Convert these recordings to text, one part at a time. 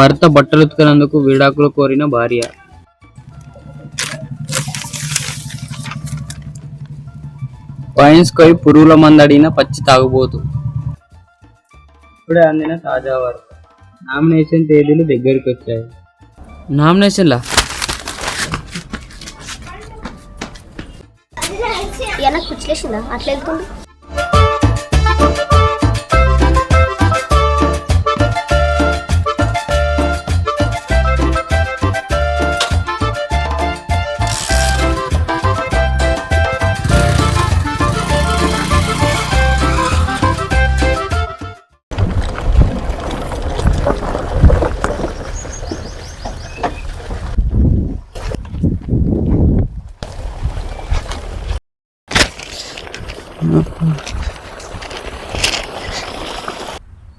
భర్త బట్టలు ఉతికినందుకు విడాకులు కోరిన భార్య. వైన్స్ కొయి పురుగుల మందడిన పచ్చి తాగుబోతు. ఇప్పుడే అందిన తాజా వార్త. నామినేషన్ తేదీలు దగ్గరికి వచ్చాయి. నామినేషన్లా కుచ్చేసిందా అట్లా వెళ్తుంది.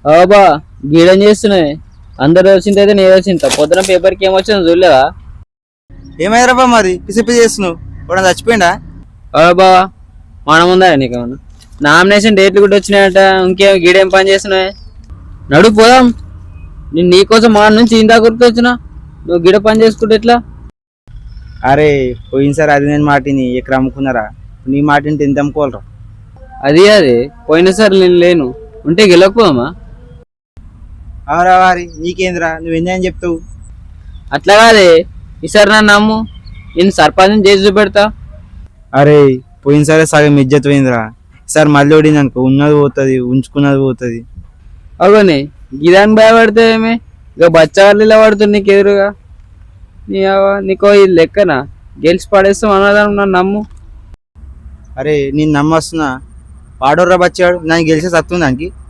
బాబా గీడం చేస్తున్నాయి. అందరు వచ్చిందైతే నేను వచ్చింత పొద్దున పేపర్కి ఏమొచ్చిందో చూడలేదా? ఏమైరాబా మరి పిసిపి చేస్తున్నావు? కూడా చచ్చిపోయిందా? బాబా మనం ఉందా నీకేమన్నా? నామినేషన్ డేట్లు కూడా వచ్చినాయట. ఇంకేం గీడేం పని చేస్తున్నాయి? నడు పోదాం. నేను నీకోసం మా నుంచి ఇందా గుర్తు వచ్చినా నువ్వు గిడ పని చేసుకుంటే ఎట్లా? అరే పోయినసారి అది నేను మాటిని ఎక్కడ అమ్ముకున్నారా? నీ మాటిని ఎంత అమ్ముకోవాలరా? అది పోయినసారి నేను లేను ఉంటే గెలకపోదామా? అవరా వారి నీకేంద్రా, నువ్వు ఎంజాయ్ చెప్తావు. అట్లా కాదే, ఈసారి నన్ను నమ్ము, నేను సర్పంచ్ చేసి చూపెడతా. అరే పోయినసారి సగం ఇజ్జత్ పోయిందిరా. ఈసారి మళ్ళీ ఓడింది అనుకో, ఉన్నది పోతుంది, ఉంచుకున్నది పోతుంది. అవునే గిదాన్ని భయపడితే ఏమే? ఇక బచ్చాలు ఇలా పడుతుంది నీకు ఎదురుగా. నీకో ఇది లెక్కనా? గెలిచి పడేస్తాం అన్నదాన్ని నన్ను నమ్ము. అరే నేను నమ్మొస్తున్నా. వాడోర్రా బచ్చాడు, నన్ను గెలిచే సత్తుంది దానికి.